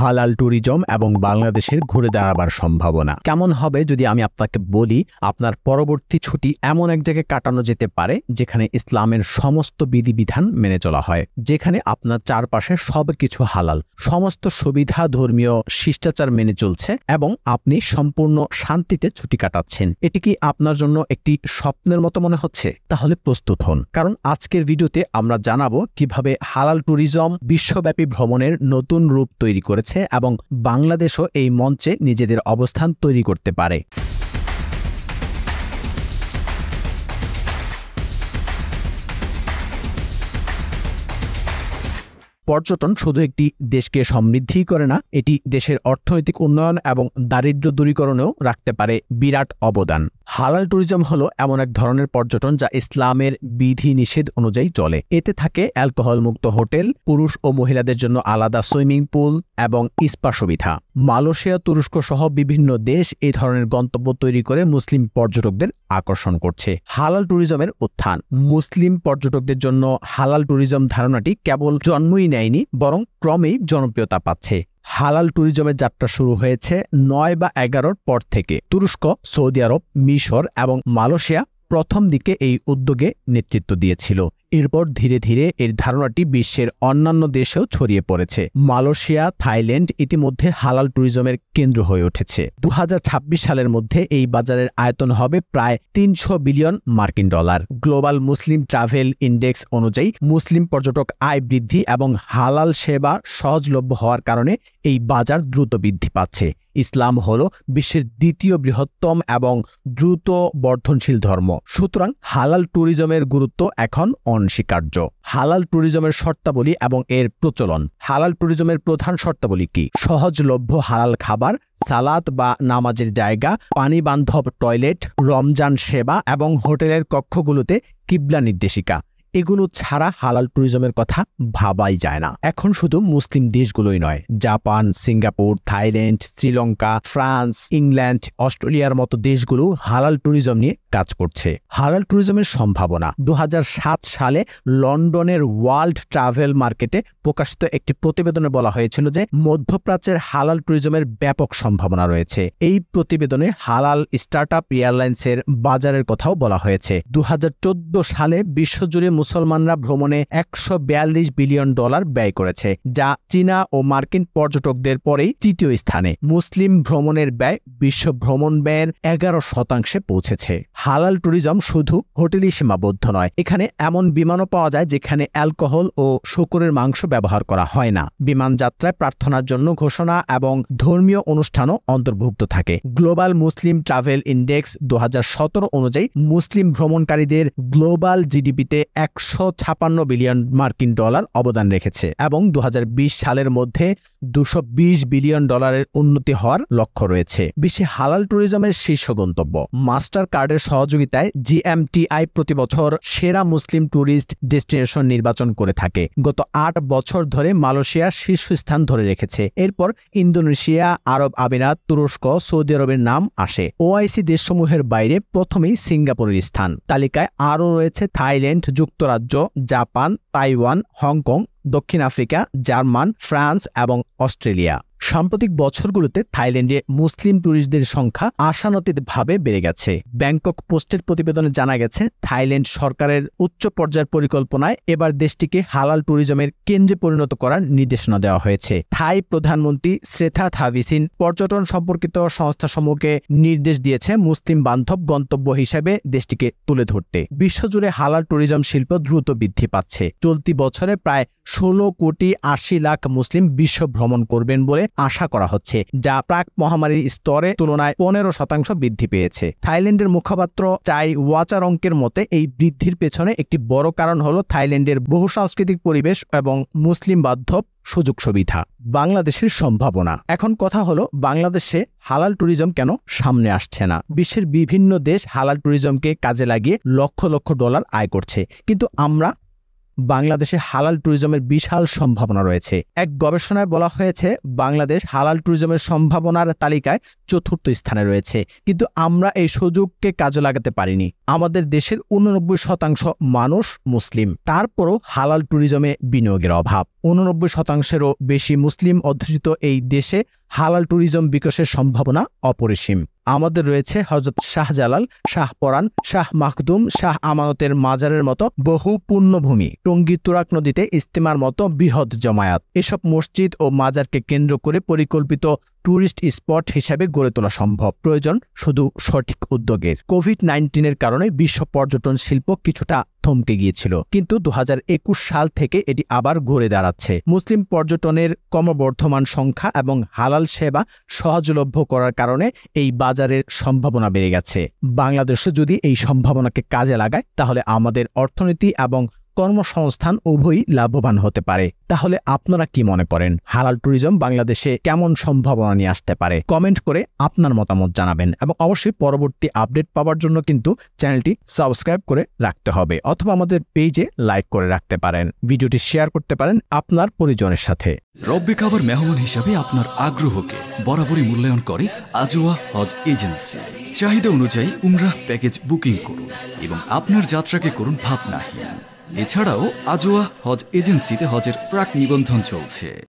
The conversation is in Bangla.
হালাল ট্যুরিজম এবং বাংলাদেশের ঘুরে দাঁড়াবার সম্ভাবনা কেমন হবে যদি আমি আপনাকে বলি আপনার পরবর্তী ছুটি এমন এক জায়গায় কাটানো যেতে পারে যেখানে ইসলামের সমস্ত বিধিবিধান মেনে চলা হয়, যেখানে আপনার চারপাশে সবকিছু হালাল, সমস্ত সুবিধা ধর্মীয় শিষ্টাচার মেনে চলছে এবং আপনি সম্পূর্ণ শান্তিতে ছুটি কাটাচ্ছেন। এটি কি আপনার জন্য একটি স্বপ্নের মতো মনে হচ্ছে? তাহলে প্রস্তুত হন, কারণ আজকের ভিডিওতে আমরা জানাবো কিভাবে হালাল ট্যুরিজম বিশ্বব্যাপী ভ্রমণের নতুন রূপ তৈরি করেছে এবং বাংলাদেশও এই মঞ্চে নিজেদের অবস্থান তৈরি করতে পারে। পর্যটন শুধু একটি দেশকে সমৃদ্ধি করে না, এটি দেশের অর্থনৈতিক উন্নয়ন এবং দারিদ্র্য দূরীকরণেও রাখতে পারে বিরাট অবদান। হালাল ট্যুরিজম হলো এমন এক ধরনের পর্যটন যা ইসলামের বিধি নিষেধ অনুযায়ী চলে। এতে থাকে অ্যালকোহল মুক্ত হোটেল, পুরুষ ও মহিলাদের জন্য আলাদা সুইমিং পুল এবং স্পা সুবিধা। মালয়েশিয়া, তুরস্ক সহ বিভিন্ন দেশ এই ধরনের গন্তব্য তৈরি করে মুসলিম পর্যটকদের আকর্ষণ করছে। হালাল ট্যুরিজমের উত্থান। মুসলিম পর্যটকদের জন্য হালাল ট্যুরিজম ধারণাটি কেবল জন্মই নেয়নি, বরং ক্রমেই জনপ্রিয়তা পাচ্ছে। হালাল ট্যুরিজমের যাত্রা শুরু হয়েছে ৯ বা ১১ পর থেকে। তুরস্ক, সৌদি আরব, মিশর এবং মালয়েশিয়া প্রথম দিকে এই উদ্যোগে নেতৃত্ব দিয়েছিল। এরপর ধীরে ধীরে এর ধারণাটি বিশ্বের অন্যান্য দেশেও ছড়িয়ে পড়েছে। মালয়েশিয়া, থাইল্যান্ড ইতিমধ্যে হালাল ট্যুরিজমের কেন্দ্র হয়ে উঠেছে। ২০২৬ সালের মধ্যে এই বাজারের আয়তন হবে প্রায় $৩০০ বিলিয়ন। গ্লোবাল মুসলিম ট্রাভেল ইন্ডেক্স অনুযায়ী মুসলিম পর্যটক আয় বৃদ্ধি এবং হালাল সেবা সহজলভ্য হওয়ার কারণে এই বাজার দ্রুত বৃদ্ধি পাচ্ছে। ইসলাম হল বিশ্বের দ্বিতীয় বৃহত্তম এবং দ্রুত বর্ধনশীল ধর্ম, সুতরাং হালাল ট্যুরিজমের গুরুত্ব এখন অনস্বীকার্য। হালাল ট্যুরিজমের শর্তাবলী এবং এর প্রচলন। হালাল ট্যুরিজমের প্রধান শর্তাবলী কি? সহজলভ্য হালাল খাবার, সালাত বা নামাজের জায়গা, পানি বান্ধব টয়লেট, রমজান সেবা এবং হোটেলের কক্ষগুলোতে কিবলা নির্দেশিকা। এগুলো ছাড়া হালাল ট্যুরিজমের কথা ভাবাই যায় না। এখন শুধু মুসলিম দেশগুলোই নয়, Japan, Singapore, Thailand, Sri Lanka, France, England, অস্ট্রেলিয়ার মতো দেশগুলো হালাল ট্যুরিজম নিয়ে কাজ করছে। হালাল ট্যুরিজমের সম্ভাবনা। ২০০৭ সালে লন্ডনের ওয়ার্ল্ড ট্রাভেল মার্কেটে প্রকাশিত একটি প্রতিবেদনে বলা হয়েছিল যে মধ্যপ্রাচ্যের হালাল ট্যুরিজমের ব্যাপক সম্ভাবনা রয়েছে। এই প্রতিবেদনে হালাল স্টার্টআপ এয়ারলাইন্সের বাজারের কথাও বলা হয়েছে। ২০১৪ সালে বিশ্বজুড়ে মুসলমানরা ভ্রমণে $১৪২ বিলিয়ন ব্যয় করেছে, যা চীনা ও মার্কিন পর্যটকদের পরেই তৃতীয় স্থানে। মুসলিম ভ্রমণের ব্যয় বিশ্ব ভ্রমণ ব্যয়ের 11% পৌঁছেছে। হালাল ট্যুরিজম শুধু হোটেলই সীমাবদ্ধ নয়, এখানে এমন বিমানও পাওয়া যায় যেখানে অ্যালকোহল ও শূকরের মাংস ব্যবহার করা হয় না। বিমান যাত্রায় প্রার্থনার জন্য ঘোষণা এবং ধর্মীয় অনুষ্ঠানও অন্তর্ভুক্ত থাকে। গ্লোবাল মুসলিম ট্রাভেল ইন্ডেক্স ২০১৭ অনুযায়ী মুসলিম ভ্রমণকারীদের গ্লোবাল জিডিপিতে $১৫৬ বিলিয়ন অবদান রেখেছে এবং ২০২০ সালের মধ্যে $২২০ বিলিয়ন উন্নতি হওয়ার লক্ষ্য রয়েছে। বিশ্বে হালাল ট্যুরিজমের শীর্ষ গন্তব্য। মাস্টার কার্ডের সহযোগিতায় জিএমটিআই প্রতি বছর সেরা মুসলিম ট্যুরিস্ট ডেস্টিনেশন নির্বাচন করে থাকে। গত ৮ বছর ধরে মালয়েশিয়া শীর্ষস্থান ধরে রেখেছে। এরপর ইন্দোনেশিয়া, আরব আমিরাত, তুরস্ক, সৌদি আরবের নাম আসে। ওআইসি দেশসমূহের বাইরে প্রথমেই সিঙ্গাপুরের স্থান। তালিকায় আরও রয়েছে থাইল্যান্ড, যুক্তরাজ্য, জাপান, তাইওয়ান, হংকং, দক্ষিণ আফ্রিকা, জার্মান, ফ্রান্স এবং অস্ট্রেলিয়া। সাম্প্রতিক বছরগুলোতে থাইল্যান্ডে মুসলিম ট্যুরিস্টদের সংখ্যা আশানুরূপভাবে বেড়ে গেছে। ব্যাংকক পোস্টের প্রতিবেদনে জানা গেছে থাইল্যান্ড সরকারের উচ্চ পর্যায়ের পরিকল্পনায় এবার দেশটিকে হালাল ট্যুরিজমের কেন্দ্রে পরিণত করার নির্দেশনা দেওয়া হয়েছে। থাই প্রধানমন্ত্রী শ্রেথা থাভিসিন পর্যটন সম্পর্কিত সংস্থাসমূহকে নির্দেশ দিয়েছে মুসলিম বান্ধব গন্তব্য হিসেবে দেশটিকে তুলে ধরতে। বিশ্বজুড়ে হালাল ট্যুরিজম শিল্প দ্রুত বৃদ্ধি পাচ্ছে। চলতি বছরে প্রায় ১৬,৮০,০০,০০০ মুসলিম বিশ্ব ভ্রমণ করবেন বলে আশা করা হচ্ছে, যা প্রাক মহামারীর স্তরে তুলনায় ১৫% বৃদ্ধি পেয়েছে। থাইল্যান্ডের মুখপাত্র চাই ওয়াচারঙ্কের মতে এই বৃদ্ধির পেছনে একটি বড় কারণ হল থাইল্যান্ডের বহুসাংস্কৃতিক পরিবেশ এবং মুসলিম বান্ধব সুযোগ সুবিধা। বাংলাদেশের সম্ভাবনা। এখন কথা হলো বাংলাদেশে হালাল ট্যুরিজম কেন সামনে আসছে না? বিশ্বের বিভিন্ন দেশ হালাল ট্যুরিজমকে কাজে লাগিয়ে লক্ষ লক্ষ ডলার আয় করছে, কিন্তু আমরা বাংলাদেশে হালাল ট্যুরিজমের বিশাল সম্ভাবনা রয়েছে। এক গবেষণায় বলা হয়েছে বাংলাদেশ হালাল ট্যুরিজমের সম্ভাবনার তালিকায় ৪র্থ স্থানে রয়েছে, কিন্তু আমরা এই সুযোগকে কাজে লাগাতে পারিনি। আমাদের দেশের ৮৯% মানুষ মুসলিম, তারপরও হালাল ট্যুরিজমে বিনিয়োগের অভাব। ৮৯%-এরও বেশি মুসলিম অধ্যুষিত এই দেশে হালাল ট্যুরিজম বিকাশের সম্ভাবনা অপরিসীম। আমাদের রয়েছে হযরত শাহজালাল, শাহপরান, শাহ মাখদুম, শাহ আমানতের মাজারের মতো বহু পুণ্যভূমি, টঙ্গী তুরাগ নদীতে ইস্তেমার মতো বৃহৎ জমায়েত। এসব মসজিদ ও মাজারকে কেন্দ্র করে পরিকল্পিত ট্যুরিস্ট স্পট হিসেবে গড়ে তোলা সম্ভব। প্রয়োজন শুধু সঠিক উদ্যোগের। কোভিড-19-এর কারণে বিশ্ব পর্যটন শিল্প কিছুটা থমকে গিয়েছিল, কিন্তু 2021 সাল থেকে এটি আবার ঘুরে দাঁড়াচ্ছে। মুসলিম পর্যটনের ক্রমবর্ধমান সংখ্যা এবং হালাল সেবা সহজলভ্য করার কারণে এই বাজারের সম্ভাবনা বেড়ে গেছে। বাংলাদেশে যদি এই সম্ভাবনাকে কাজে লাগায় তাহলে আমাদের অর্থনীতি এবং কর্মসংস্থান উভয়ই লাভবান হতে পারে। তাহলে আপনারা কি মনে করেন, হালাল ট্যুরিজম বাংলাদেশে কেমন সম্ভাবনা নিয়ে আসতে পারে? কমেন্ট করে আপনার মতামত জানাবেন এবং অবশ্যই পরবর্তী আপডেট পাওয়ার জন্য কিন্তু চ্যানেলটি সাবস্ক্রাইব করে রাখতে হবে, অথবা আমাদের পেজে লাইক করে রাখতে পারেন। ভিডিওটি শেয়ার করতে পারেন আপনার পরিজনের সাথে। রব্বে কাবার মেহমান হিসাবে আপনার আগ্রহকে বরাবরই মূল্যায়ন করে আজওয়া হজ এজেন্সি। চাহিদা অনুযায়ী উমরাহ প্যাকেজ বুকিং করুন এবং আপনার যাত্রাকে করুন ভাবনাহীন। এছাড়াও আজওয়া হজ এজেন্সিতে হজের প্রাক নিবন্ধন চলছে।